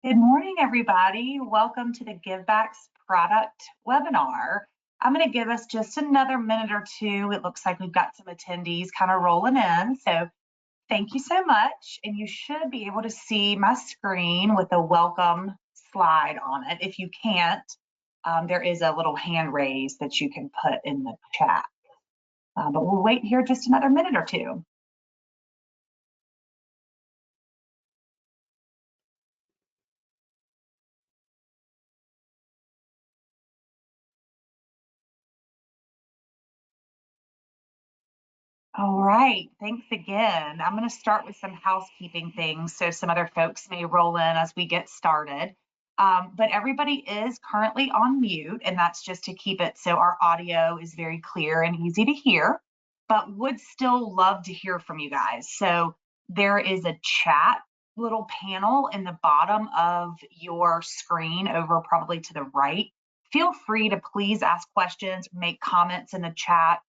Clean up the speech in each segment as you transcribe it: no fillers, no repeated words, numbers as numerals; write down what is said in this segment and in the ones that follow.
Good morning, everybody. Welcome to the Givebacks product webinar. I'm going to give us just another minute or two. It looks like we've got some attendees kind of rolling in. So thank you so much. And you should be able to see my screen with a welcome slide on it. If you can't, there is a little hand raise that you can put in the chat. But we'll wait here just another minute or two. All right, thanks again. I'm going to start with some housekeeping things so some other folks may roll in as we get started. But everybody is currently on mute, and that's just to keep it so our audio is very clear and easy to hear, but would still love to hear from you guys. So there is a chat little panel in the bottom of your screen over probably to the right. Feel free to please ask questions, make comments in the chat.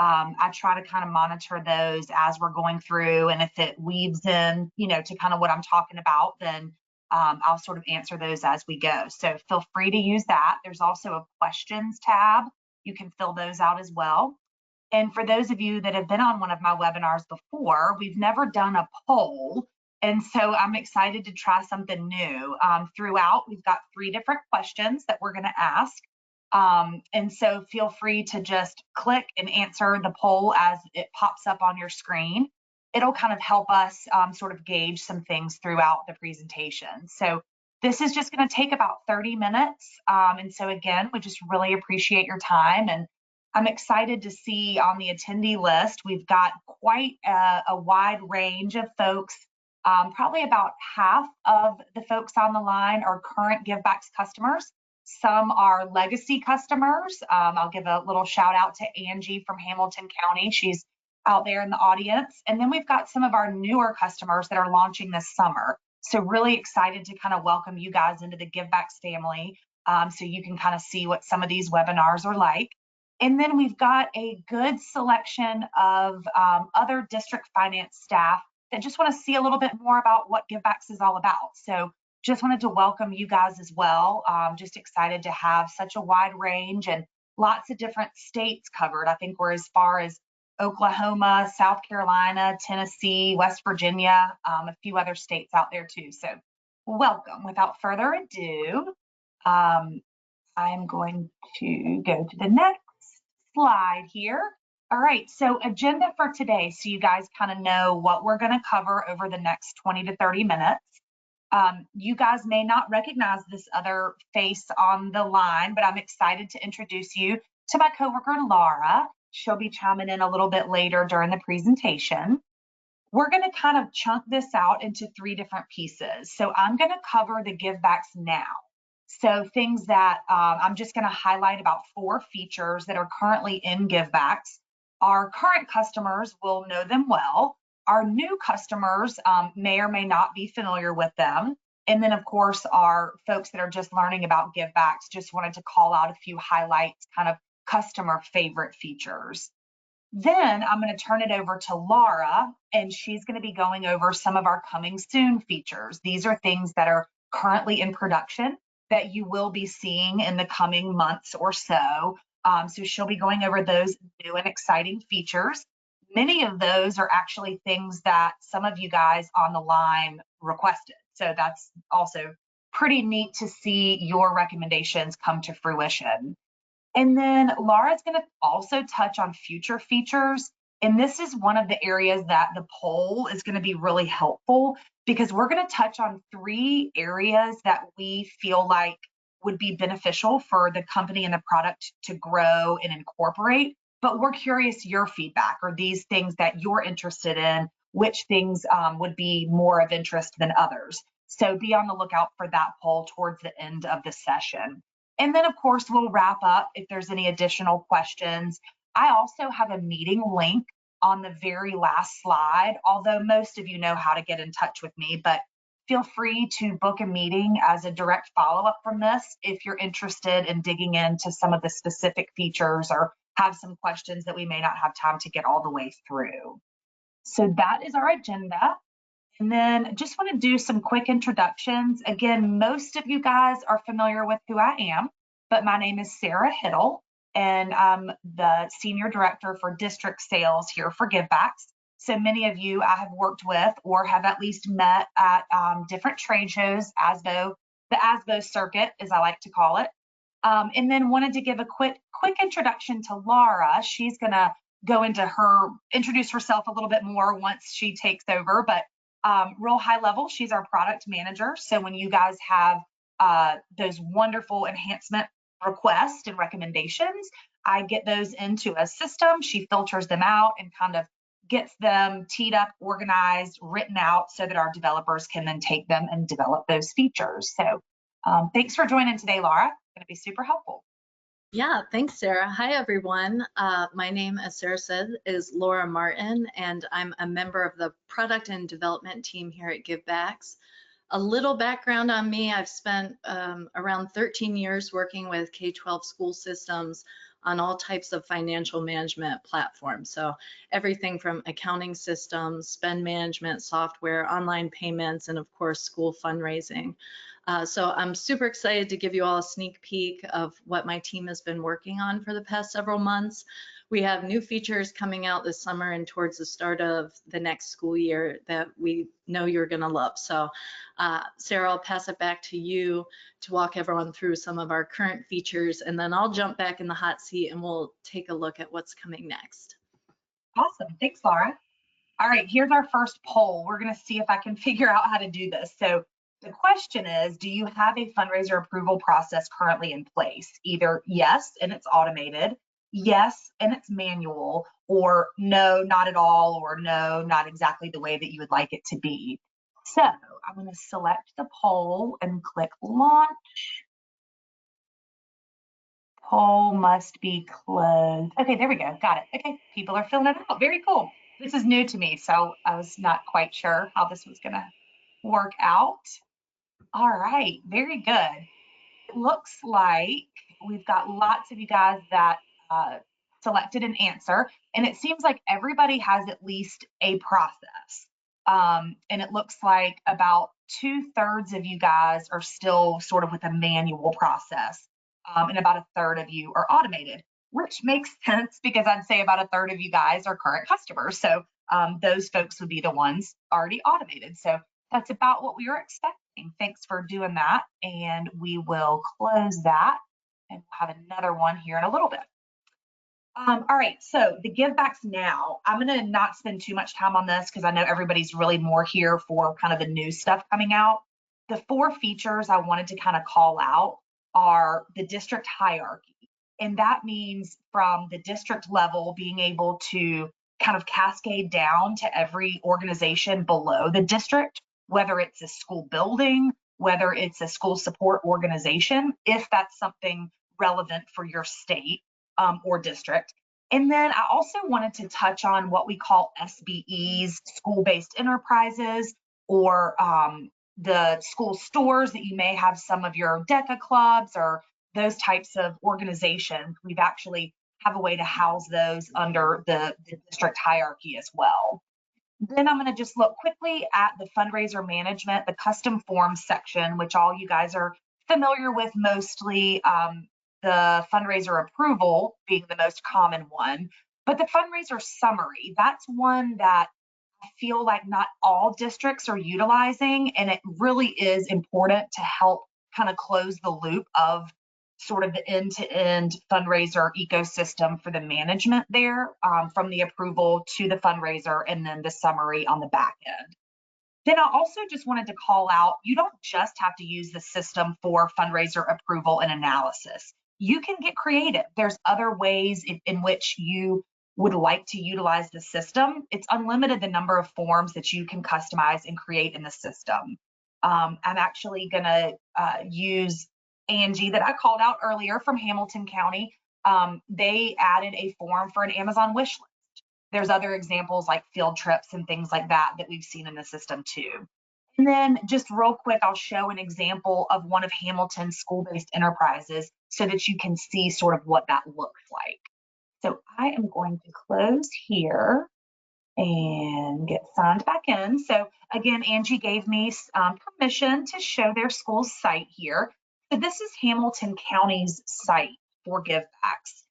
I try to kind of monitor those as we're going through, and if it weaves in, to kind of what I'm talking about, then I'll sort of answer those as we go. So feel free to use that. There's also a questions tab. You can fill those out as well. And for those of you that have been on one of my webinars before, we've never done a poll. And so I'm excited to try something new. Throughout, we've got 3 different questions that we're going to ask. And so feel free to just click and answer the poll as it pops up on your screen. It'll kind of help us sort of gauge some things throughout the presentation. So this is just going to take about 30 minutes. And so again, we just really appreciate your time. And I'm excited to see on the attendee list, we've got quite a wide range of folks. Probably about half of the folks on the line are current Givebacks customers. Some are legacy customers. I'll give a little shout out to Angie from Hamilton County. She's out there in the audience. And then we've got some of our newer customers that are launching this summer. So really excited to kind of welcome you guys into the Givebacks family, so you can kind of see what some of these webinars are like. And then we've got a good selection of other district finance staff that just want to see a little bit more about what Givebacks is all about. So just wanted to welcome you guys as well. Just excited to have such a wide range and lots of different states covered. I think we're as far as Oklahoma, South Carolina, Tennessee, West Virginia, a few other states out there too. So welcome. Without further ado, I'm going to go to the next slide here. All right, so agenda for today, so you guys kind of know what we're going to cover over the next 20 to 30 minutes. You guys may not recognize this other face on the line, but I'm excited to introduce you to my coworker, Laura. She'll be chiming in a little bit later during the presentation. We're going to kind of chunk this out into 3 different pieces. So I'm going to cover the Givebacks now. So things that I'm just going to highlight about 4 features that are currently in Givebacks. Our current customers will know them well. Our new customers may or may not be familiar with them. And then, of course, our folks that are just learning about Givebacks, just wanted to call out a few highlights, kind of customer favorite features. Then I'm going to turn it over to Laura, and she's going to be going over some of our coming soon features. These are things that are currently in production that you will be seeing in the coming months or so. So she'll be going over those new and exciting features. Many of those are actually things that some of you guys on the line requested. So that's also pretty neat to see your recommendations come to fruition. And then Laura's going to also touch on future features. And this is one of the areas that the poll is going to be really helpful, because we're going to touch on 3 areas that we feel like would be beneficial for the company and the product to grow and incorporate. But we're curious your feedback. Are these things that you're interested in? Which things would be more of interest than others? So be on the lookout for that poll towards the end of the session. And then, of course, we'll wrap up if there's any additional questions. I also have a meeting link on the very last slide, although most of you know how to get in touch with me, but feel free to book a meeting as a direct follow-up from this if you're interested in digging into some of the specific features or have some questions that we may not have time to get all the way through. So that is our agenda. And then just want to do some quick introductions. Again, most of you guys are familiar with who I am, but my name is Sarah Huettl, and I'm the Senior Director for District Sales here for Givebacks. So many of you I have worked with or have at least met at different trade shows, ASBO, the ASBO circuit, as I like to call it. And then wanted to give a quick introduction to Laura. She's going to go into introduce herself a little bit more once she takes over, but real high level, she's our product manager. So when you guys have those wonderful enhancement requests and recommendations, I get those into a system. She filters them out and kind of gets them teed up, organized, written out so that our developers can then take them and develop those features. So thanks for joining today, Laura. It's going to be super helpful. Yeah, thanks, Sarah. Hi, everyone. My name, as Sarah said, is Laura Martin, and I'm a member of the product and development team here at Givebacks. A little background on me: I've spent around 13 years working with K-12 school systems on all types of financial management platforms. So everything from accounting systems, spend management software, online payments, and of course, school fundraising. So I'm super excited to give you all a sneak peek of what my team has been working on for the past several months. We have new features coming out this summer and towards the start of the next school year that we know you're going to love. So Sarah, I'll pass it back to you to walk everyone through some of our current features, and then I'll jump back in the hot seat and we'll take a look at what's coming next. Awesome. Thanks, Laura. All right, here's our first poll. We're going to see if I can figure out how to do this. So the question is, do you have a fundraiser approval process currently in place? Either yes, and it's automated, yes, and it's manual, or no, not at all, or no, not exactly the way that you would like it to be. So I'm going to select the poll and click launch. Poll must be closed. Okay, there we go. Got it. Okay, people are filling it out. Very cool. This is new to me, so I was not quite sure how this was going to work out. All right, very good. It looks like we've got lots of you guys that selected an answer, and it seems like everybody has at least a process. And it looks like about 2/3 of you guys are still sort of with a manual process, and about 1/3 of you are automated, which makes sense because I'd say about 1/3 of you guys are current customers. So those folks would be the ones already automated. So that's about what we were expecting. Thanks for doing that. And we will close that and we'll have another one here in a little bit. All right, so the Givebacks now, I'm going to not spend too much time on this because I know everybody's really more here for kind of the new stuff coming out. The 4 features I wanted to kind of call out are the district hierarchy. And that means from the district level being able to kind of cascade down to every organization below the district, whether it's a school building, whether it's a school support organization, if that's something relevant for your state or district. And then I also wanted to touch on what we call SBEs, school-based enterprises, or the school stores that you may have some of your DECA clubs or those types of organizations. We've actually have a way to house those under the district hierarchy as well. Then I'm going to just look quickly at the fundraiser management, the custom forms section, which all you guys are familiar with mostly, the fundraiser approval being the most common one. But the fundraiser summary, that's one that I feel like not all districts are utilizing, and it really is important to help kind of close the loop of sort of the end-to-end fundraiser ecosystem for the management there, from the approval to the fundraiser and then the summary on the back end. Then I also just wanted to call out, you don't just have to use the system for fundraiser approval and analysis. You can get creative. There's other ways in which you would like to utilize the system. It's unlimited the number of forms that you can customize and create in the system. I'm actually gonna use Angie that I called out earlier from Hamilton County. They added a form for an Amazon wish list. There's other examples like field trips and things like that that we've seen in the system too. And then just real quick, I'll show an example of one of Hamilton's school-based enterprises so that you can see sort of what that looks like. So I am going to close here and get signed back in. So again, Angie gave me permission to show their school's site here. So this is Hamilton County's site for Givebacks.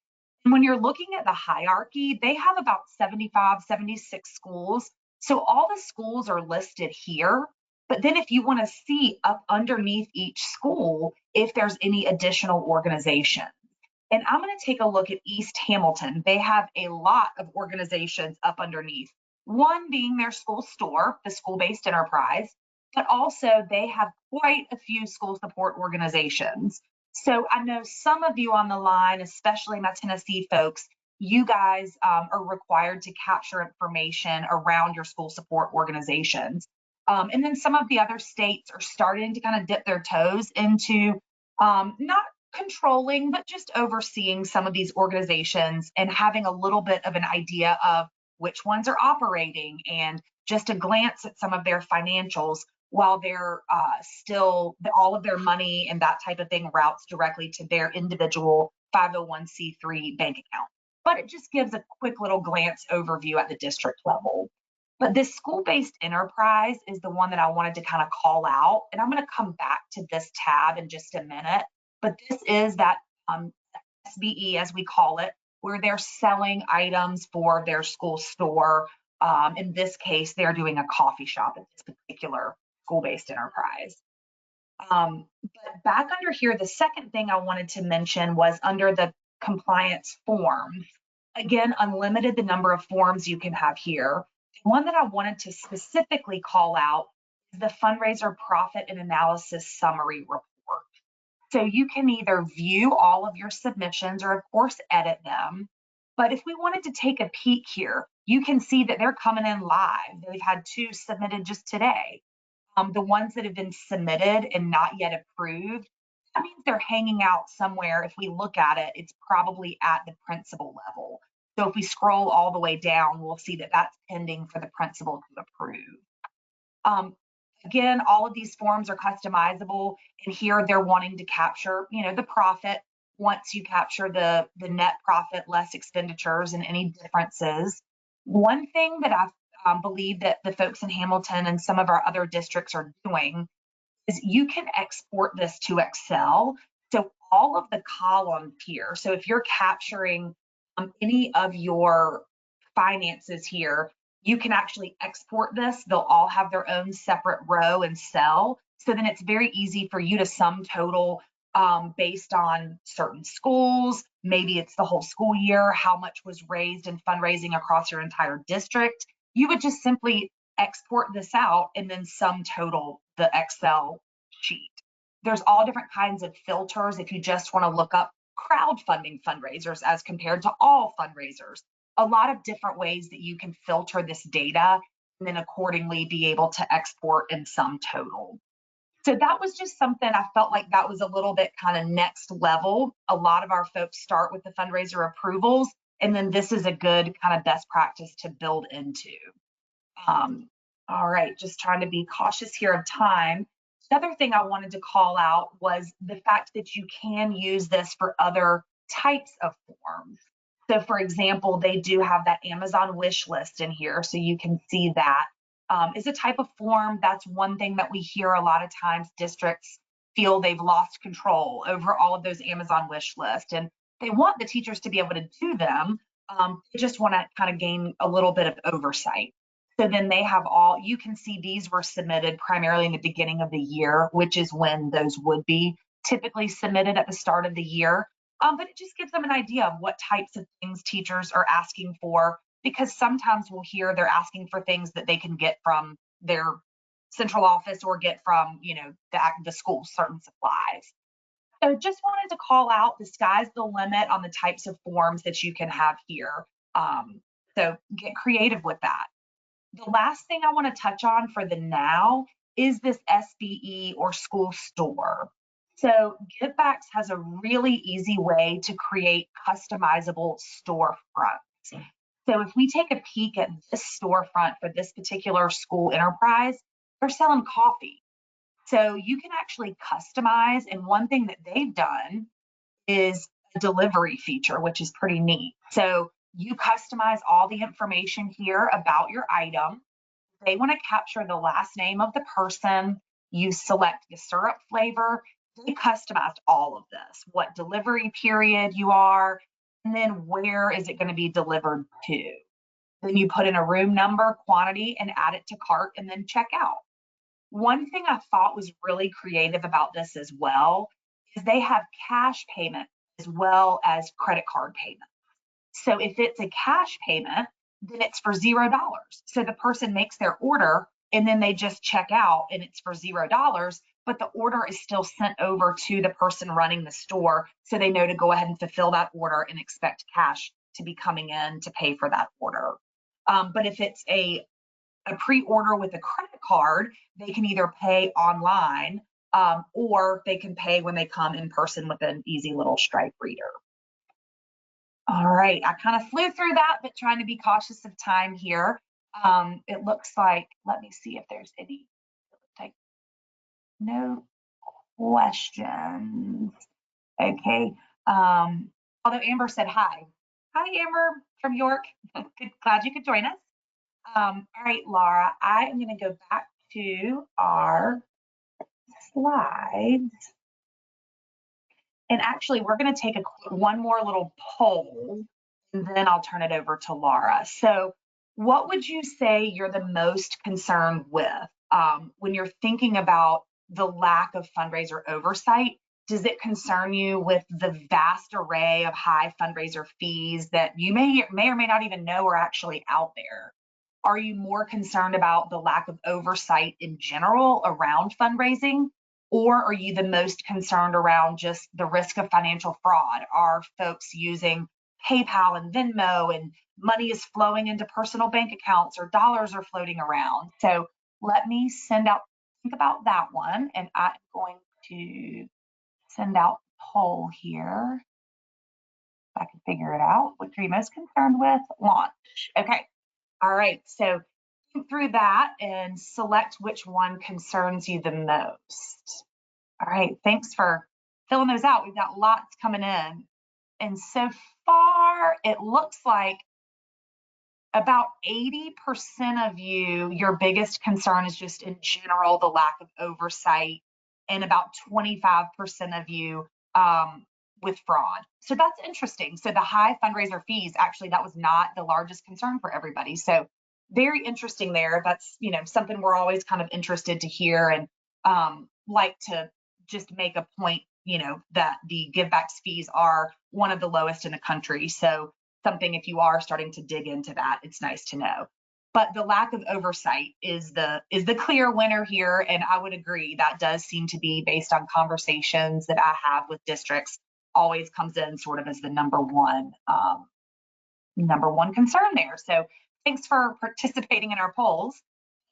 And when you're looking at the hierarchy, they have about 75, 76 schools. So all the schools are listed here. But then if you want to see up underneath each school, if there's any additional organization. And I'm going to take a look at East Hamilton. They have a lot of organizations up underneath. One being their school store, the school-based enterprise, but also they have quite a few school support organizations. So I know some of you on the line, especially my Tennessee folks, you guys are required to capture information around your school support organizations. And then some of the other states are starting to kind of dip their toes into not controlling, but just overseeing some of these organizations and having a little bit of an idea of which ones are operating and just a glance at some of their financials while they're still, all of their money and that type of thing routes directly to their individual 501c3 bank account. But it just gives a quick little glance overview at the district level. But this school-based enterprise is the one that I wanted to kind of call out. And I'm going to come back to this tab in just a minute. But this is that SBE, as we call it, where they're selling items for their school store. In this case, they're doing a coffee shop at this particular school-based enterprise. But back under here, the second thing I wanted to mention was under the compliance forms. Again, unlimited the number of forms you can have here. The one that I wanted to specifically call out is the fundraiser profit and analysis summary report. So you can either view all of your submissions or of course edit them. But if we wanted to take a peek here, you can see that they're coming in live. They've had 2 submitted just today. The ones that have been submitted and not yet approved, that means they're hanging out somewhere. If we look at it, it's probably at the principal level. So if we scroll all the way down, we'll see that that's pending for the principal to approve. Again, all of these forms are customizable, and here they're wanting to capture, the profit. Once you capture the net profit less expenditures and any differences. One thing that I believe that the folks in Hamilton and some of our other districts are doing is you can export this to Excel. So all of the columns here, so if you're capturing any of your finances here, you can actually export this. They'll all have their own separate row and cell. So then it's very easy for you to sum total based on certain schools. Maybe it's the whole school year, how much was raised in fundraising across your entire district. You would just simply export this out and then sum total the Excel sheet. There's all different kinds of filters if you just want to look up crowdfunding fundraisers as compared to all fundraisers. A lot of different ways that you can filter this data and then accordingly be able to export and sum total. So that was just something I felt like that was a little bit kind of next level. A lot of our folks start with the fundraiser approvals, and then this is a good kind of best practice to build into. All right, just trying to be cautious here of time. The other thing I wanted to call out was the fact that you can use this for other types of forms. So for example, they do have that Amazon wish list in here, so you can see that. Is a type of form. That's one thing that we hear a lot of times. Districts feel they've lost control over all of those Amazon wish lists, and they want the teachers to be able to do them. They just want to kind of gain a little bit of oversight. So then they have all, you can see these were submitted primarily in the beginning of the year, which is when those would be typically submitted at the start of the year. But it just gives them an idea of what types of things teachers are asking for, because sometimes we'll hear they're asking for things that they can get from their central office or get from, the school, certain supplies. So just wanted to call out the sky's the limit on the types of forms that you can have here. So get creative with that. The last thing I want to touch on for the now is this SBE or school store. So Givebacks has a really easy way to create customizable storefronts. So if we take a peek at this storefront for this particular school enterprise, they're selling coffee. So you can actually customize, and one thing that they've done is a delivery feature, which is pretty neat. So You customize all the information here about your item. They want to capture the last name of the person. You select the syrup flavor. They customized all of this, what delivery period you are, and then where is it going to be delivered to. Then you put in a room number, quantity, and add it to cart, and then check out. One thing I thought was really creative about this as well is they have cash payment as well as credit card payment. So if it's a cash payment, then it's for $0. So the person makes their order and then they just check out and it's for $0, but the order is still sent over to the person running the store. So they know to go ahead and fulfill that order and expect cash to be coming in to pay for that order. But if it's a pre-order with a credit card, they can either pay online or they can pay when they come in person with an easy little Stripe reader. All right, I kind of flew through that, but trying to be cautious of time here. It looks like, let me see if there's any, like, no questions. Okay, although Amber said hi. Hi, Amber from York. Glad you could join us. All right, Laura, I am going to go back to our slides. And actually, we're going to take one more little poll, and then I'll turn it over to Laura. So what would you say you're the most concerned with when you're thinking about the lack of fundraiser oversight? Does it concern you with the vast array of high fundraiser fees that you may or may not even know are actually out there? Are you more concerned about the lack of oversight in general around fundraising? Or are you the most concerned around just the risk of financial fraud? Are folks using PayPal and Venmo and money is flowing into personal bank accounts or dollars are floating around? So let me think about that one. And I'm going to send out a poll here. If I can figure it out. What are you most concerned with? Launch. Okay. All right. So think through that and select which one concerns you the most. All right, thanks for filling those out. We've got lots coming in. And so far, it looks like about 80% of you, your biggest concern is just in general, the lack of oversight, and about 25% of you with fraud. So that's interesting. So the high fundraiser fees, actually, that was not the largest concern for everybody. So very interesting there. That's, something we're always kind of interested to hear and like to just make a point, that the Givebacks fees are one of the lowest in the country. So something, if you are starting to dig into that, it's nice to know. But the lack of oversight is the clear winner here. And I would agree that does seem to be, based on conversations that I have with districts, always comes in sort of as the number one concern there. So thanks for participating in our polls.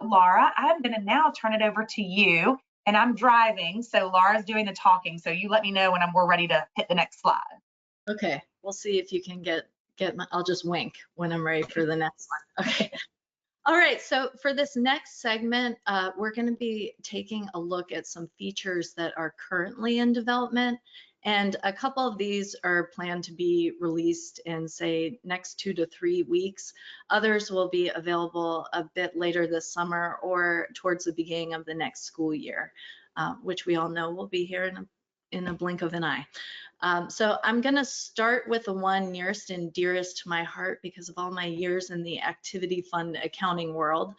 Laura, I'm going to now turn it over to you. And I'm driving, so Laura's doing the talking. So you let me know when we're ready to hit the next slide. Okay, we'll see if you can get I'll just wink when I'm ready for the next one. Okay. All right, so for this next segment, we're going to be taking a look at some features that are currently in development. And a couple of these are planned to be released in, say, next 2 to 3 weeks. Others will be available a bit later this summer or towards the beginning of the next school year, which we all know will be here in a blink of an eye. So I'm going to start with the one nearest and dearest to my heart because of all my years in the activity fund accounting world.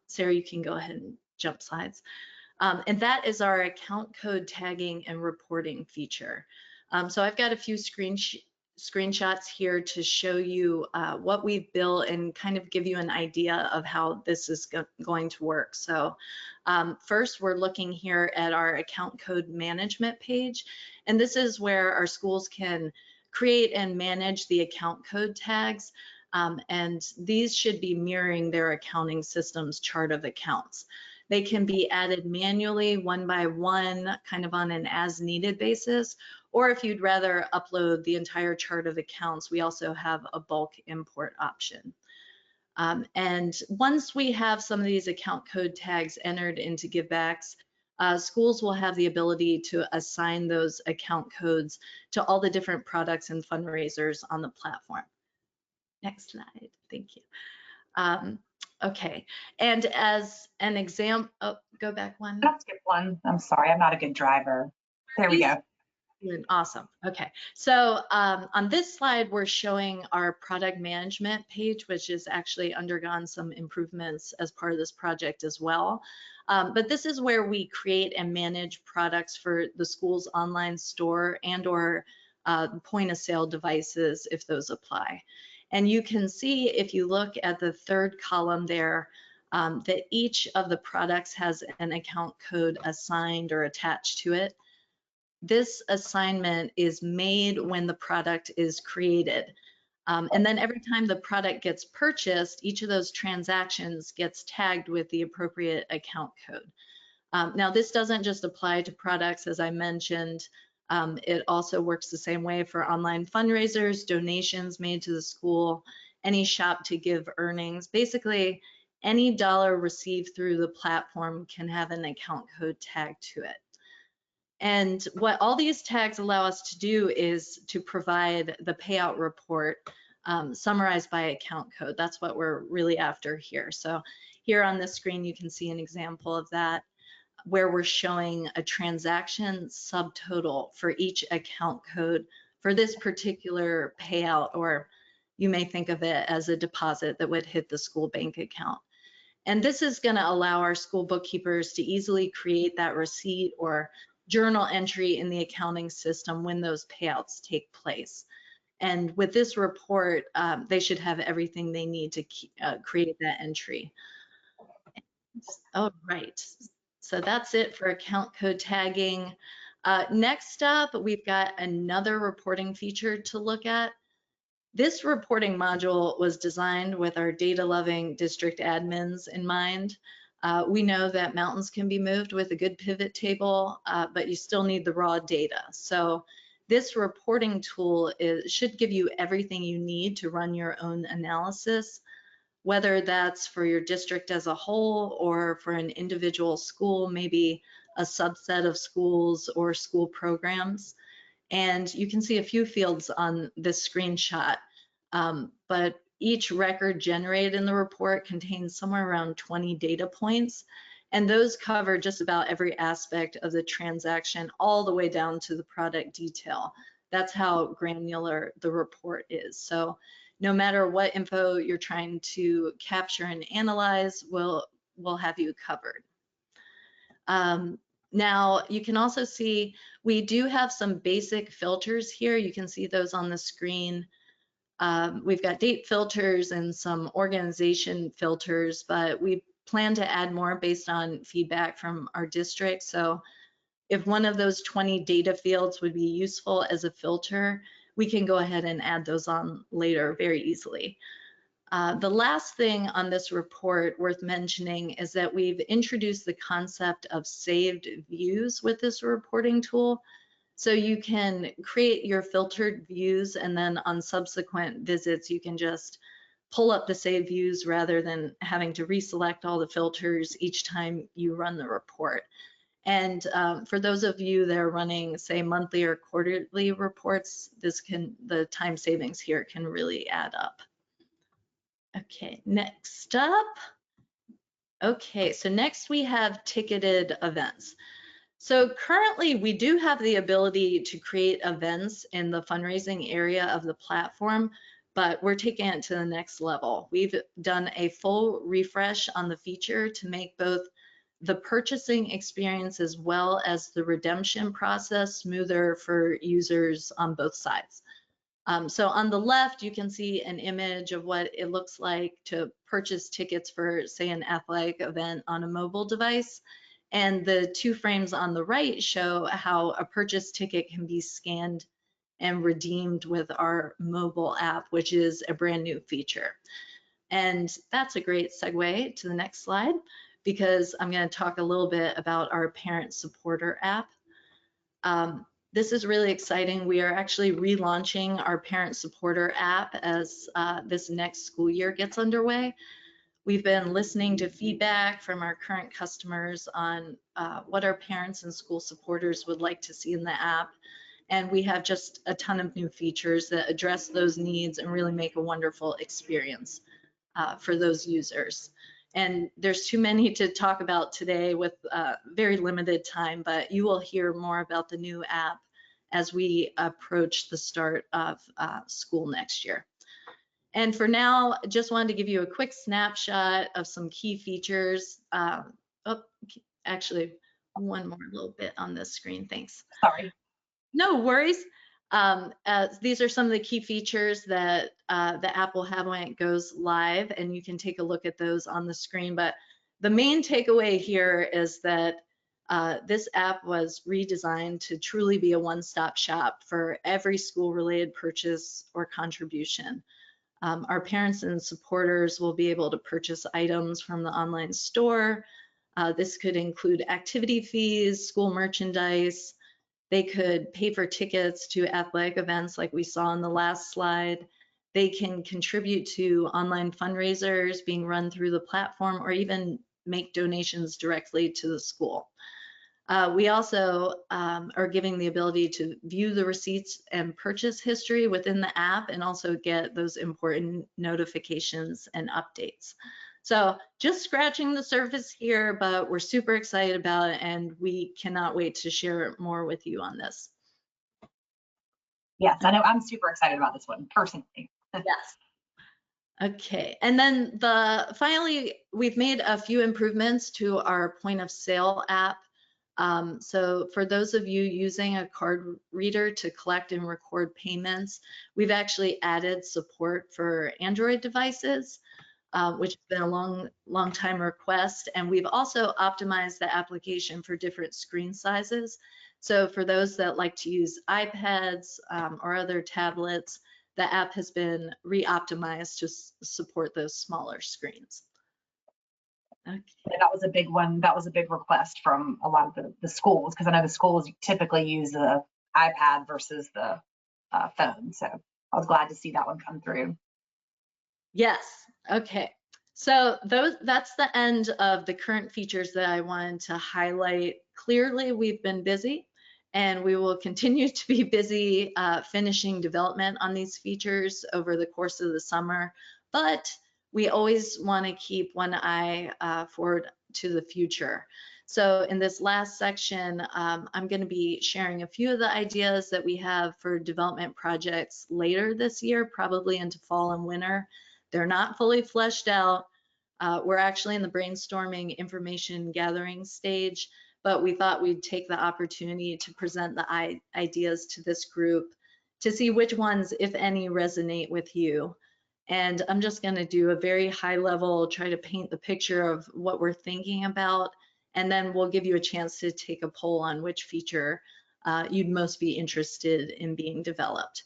Sarah, you can go ahead and jump slides. And that is our account code tagging and reporting feature. So I've got a few screenshots here to show you what we've built and kind of give you an idea of how this is going to work. So first, we're looking here at our account code management page. And this is where our schools can create and manage the account code tags. And these should be mirroring their accounting system's chart of accounts. They can be added manually, one by one, kind of on an as needed basis, or if you'd rather upload the entire chart of accounts, we also have a bulk import option. And once we have some of these account code tags entered into Givebacks, schools will have the ability to assign those account codes to all the different products and fundraisers on the platform. Next slide, thank you. Okay, and as an example, oh, go back one. I'll skip one. I'm sorry, I'm not a good driver. There we go. Awesome. Okay. So on this slide, we're showing our product management page, which has actually undergone some improvements as part of this project as well. But this is where we create and manage products for the school's online store and or point of sale devices if those apply. And you can see if you look at the third column there, that each of the products has an account code assigned or attached to it. This assignment is made when the product is created. And then every time the product gets purchased, each of those transactions gets tagged with the appropriate account code. Now, this doesn't just apply to products, as I mentioned. It also works the same way for online fundraisers, donations made to the school, any shop to give earnings. Basically, any dollar received through the platform can have an account code tagged to it. And what all these tags allow us to do is to provide the payout report summarized by account code. That's what we're really after here. So here on this screen, you can see an example of that, where we're showing a transaction subtotal for each account code for this particular payout, or you may think of it as a deposit that would hit the school bank account. And this is going to allow our school bookkeepers to easily create that receipt or journal entry in the accounting system when those payouts take place. And with this report, they should have everything they need to create that entry. Oh, right. So that's it for account code tagging. Next up, we've got another reporting feature to look at. This reporting module was designed with our data-loving district admins in mind. We know that mountains can be moved with a good pivot table, but you still need the raw data. So this reporting tool should give you everything you need to run your own analysis, whether that's for your district as a whole or for an individual school, maybe a subset of schools or school programs. And you can see a few fields on this screenshot, but each record generated in the report contains somewhere around 20 data points, and those cover just about every aspect of the transaction all the way down to the product detail. That's how granular the report is. So no matter what info you're trying to capture and analyze, we'll have you covered. Now, you can also see we do have some basic filters here. You can see those on the screen. We've got date filters and some organization filters, but we plan to add more based on feedback from our district. So if one of those 20 data fields would be useful as a filter, we can go ahead and add those on later very easily. The last thing on this report worth mentioning is that we've introduced the concept of saved views with this reporting tool. So you can create your filtered views, and then on subsequent visits, you can just pull up the saved views rather than having to reselect all the filters each time you run the report. And for those of you that are running, say, monthly or quarterly reports, the time savings here can really add up. Okay, next up. Okay, so next we have ticketed events. So currently we do have the ability to create events in the fundraising area of the platform, but we're taking it to the next level. We've done a full refresh on the feature to make both the purchasing experience as well as the redemption process smoother for users on both sides. So on the left, you can see an image of what it looks like to purchase tickets for, say, an athletic event on a mobile device. And the two frames on the right show how a purchase ticket can be scanned and redeemed with our mobile app, which is a brand new feature. And that's a great segue to the next slide, because I'm going to talk a little bit about our parent supporter app. This is really exciting. We are actually relaunching our parent supporter app as this next school year gets underway. We've been listening to feedback from our current customers on what our parents and school supporters would like to see in the app. And we have just a ton of new features that address those needs and really make a wonderful experience for those users. And there's too many to talk about today with very limited time, but you will hear more about the new app as we approach the start of school next year. And for now, just wanted to give you a quick snapshot of some key features. Actually, one more little bit on this screen, thanks. Sorry. No worries. These are some of the key features that the app will have when it goes live, and you can take a look at those on the screen. But the main takeaway here is that this app was redesigned to truly be a one-stop shop for every school-related purchase or contribution. Our parents and supporters will be able to purchase items from the online store. This could include activity fees, school merchandise. They could pay for tickets to athletic events like we saw in the last slide. They can contribute to online fundraisers being run through the platform, or even make donations directly to the school. We also are giving the ability to view the receipts and purchase history within the app, and also get those important notifications and updates. So just scratching the surface here, but we're super excited about it, and we cannot wait to share more with you on this. Yes, I know, I'm super excited about this one personally. Yes. Okay, and then finally, we've made a few improvements to our point of sale app. So for those of you using a card reader to collect and record payments, we've actually added support for Android devices, which has been a long time request. And we've also optimized the application for different screen sizes. So for those that like to use iPads or other tablets, the app has been re-optimized to support those smaller screens. Okay. Yeah, that was a big one. That was a big request from a lot of the schools, because I know the schools typically use the iPad versus the phone. So I was glad to see that one come through. Yes. Okay. So that's the end of the current features that I wanted to highlight. Clearly, we've been busy, and we will continue to be busy finishing development on these features over the course of the summer. But we always want to keep one eye forward to the future. So in this last section, I'm going to be sharing a few of the ideas that we have for development projects later this year, probably into fall and winter. They're not fully fleshed out. We're actually in the brainstorming information gathering stage, but we thought we'd take the opportunity to present the ideas to this group to see which ones, if any, resonate with you. And I'm just going to do a very high level, try to paint the picture of what we're thinking about, and then we'll give you a chance to take a poll on which feature you'd most be interested in being developed.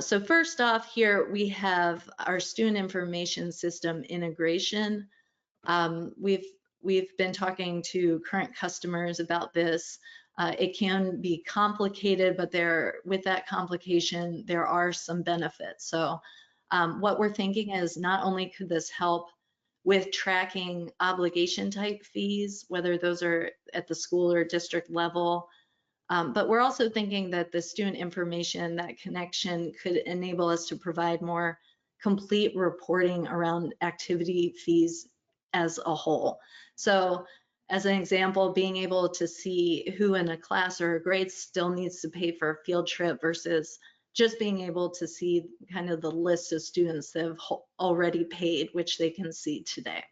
So first off, here we have our student information system integration. We've been talking to current customers about this. It can be complicated, but with that complication, there are some benefits. So what we're thinking is, not only could this help with tracking obligation type fees, whether those are at the school or district level, but we're also thinking that the student information, that connection, could enable us to provide more complete reporting around activity fees as a whole. So as an example, being able to see who in a class or a grade still needs to pay for a field trip versus just being able to see kind of the list of students that have already paid, which they can see today.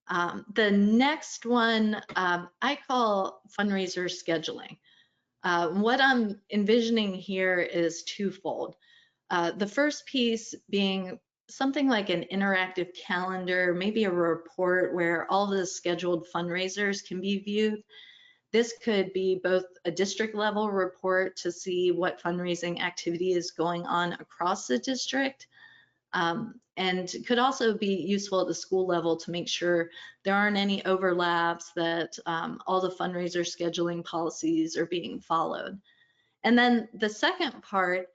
The next one I call fundraiser scheduling. What I'm envisioning here is twofold. The first piece being something like an interactive calendar, maybe a report where all the scheduled fundraisers can be viewed. This could be both a district level report to see what fundraising activity is going on across the district, and could also be useful at the school level to make sure there aren't any overlaps, that all the fundraiser scheduling policies are being followed. And then the second part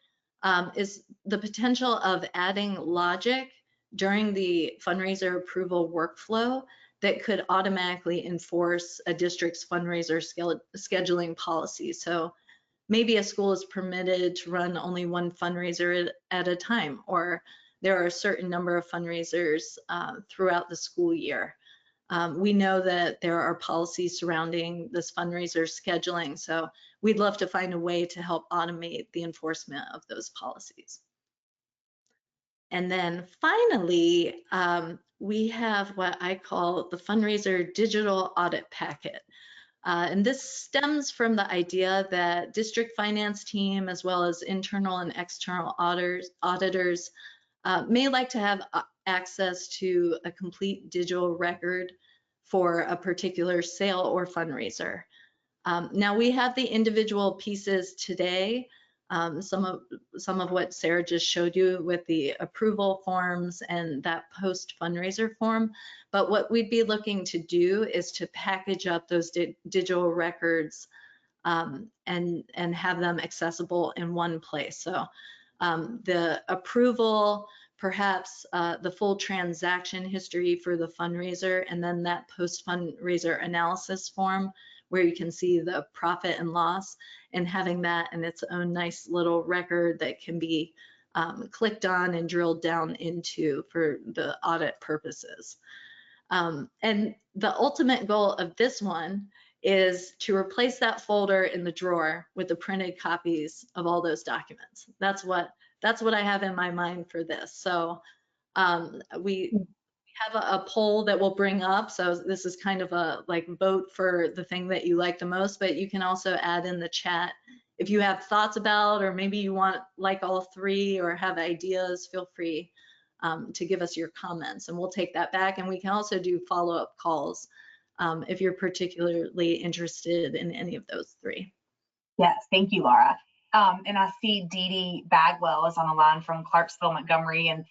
is the potential of adding logic during the fundraiser approval workflow that could automatically enforce a district's fundraiser scheduling policy. So maybe a school is permitted to run only one fundraiser at a time, or there are a certain number of fundraisers throughout the school year. We know that there are policies surrounding this fundraiser scheduling, so we'd love to find a way to help automate the enforcement of those policies. And then finally, we have what I call the fundraiser digital audit packet. And this stems from the idea that district finance team, as well as internal and external auditors may like to have access to a complete digital record for a particular sale or fundraiser. Now we have the individual pieces today, some of what Sarah just showed you with the approval forms and that post fundraiser form. But what we'd be looking to do is to package up those digital records and have them accessible in one place. So the approval, perhaps the full transaction history for the fundraiser, and then that post fundraiser analysis form where you can see the profit and loss, and having that in its own nice little record that can be clicked on and drilled down into for the audit purposes. And the ultimate goal of this one is to replace that folder in the drawer with the printed copies of all those documents. That's what I have in my mind for this. So we have a poll that we'll bring up. So this is kind of a like vote for the thing that you like the most, but you can also add in the chat if you have thoughts about, or maybe you want like all three or have ideas, feel free to give us your comments and we'll take that back. And we can also do follow-up calls if you're particularly interested in any of those three. Yes, thank you, Laura. And I see Dee Dee Bagwell is on the line from Clarksville, Montgomery. And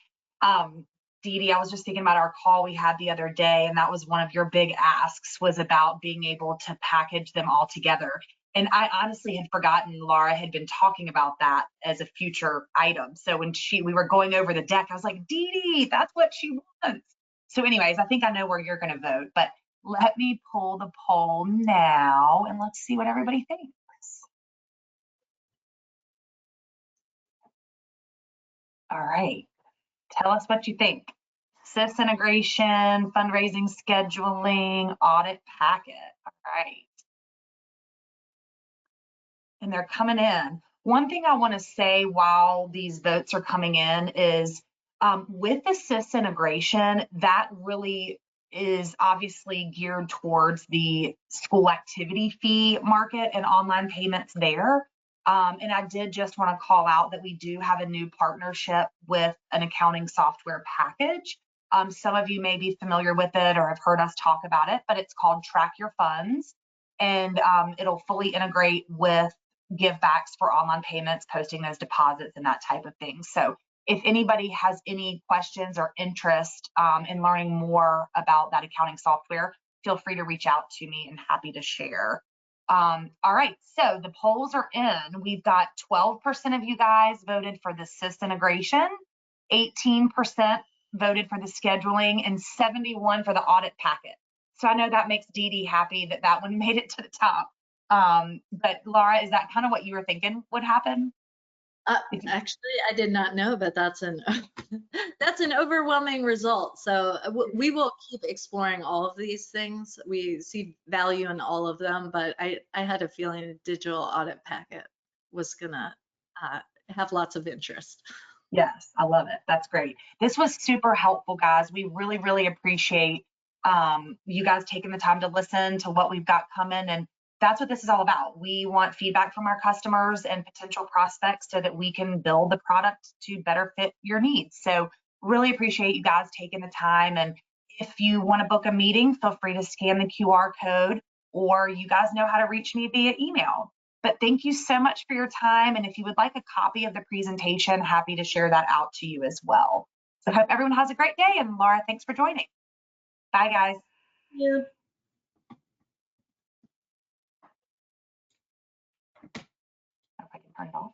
Dee Dee, I was just thinking about our call we had the other day, and that was one of your big asks was about being able to package them all together. And I honestly had forgotten Laura had been talking about that as a future item. So when we were going over the deck, I was like, Dee Dee, that's what she wants. So anyways, I think I know where you're going to vote, but let me pull the poll now and let's see what everybody thinks. All right, tell us what you think. SIS integration, fundraising, scheduling, audit packet. All right. And they're coming in. One thing I want to say while these votes are coming in is with the SIS integration, that really is obviously geared towards the school activity fee market and online payments there. And I did just want to call out that we do have a new partnership with an accounting software package. Some of you may be familiar with it or have heard us talk about it, but it's called Track Your Funds. And it'll fully integrate with Givebacks for online payments, posting those deposits and that type of thing. So if anybody has any questions or interest in learning more about that accounting software, feel free to reach out to me and happy to share. All right, so the polls are in. We've got 12% of you guys voted for the SIS integration, 18% voted for the scheduling, and 71% for the audit packet. So I know that makes Dee Dee happy that that one made it to the top. But Laura, is that kind of what you were thinking would happen? Actually, I did not know, but that's an that's an overwhelming result. So we will keep exploring all of these things. We see value in all of them, but I had a feeling a digital audit packet was gonna have lots of interest. Yes, I love it. That's great. This was super helpful, guys. We really, really appreciate you guys taking the time to listen to what we've got coming, and that's what this is all about. We want feedback from our customers and potential prospects so that we can build the product to better fit your needs. So really appreciate you guys taking the time. And if you want to book a meeting, feel free to scan the QR code, or you guys know how to reach me via email. But thank you so much for your time. And if you would like a copy of the presentation, happy to share that out to you as well. So I hope everyone has a great day. And Laura, thanks for joining. Bye, guys. Thank you. I can turn it off.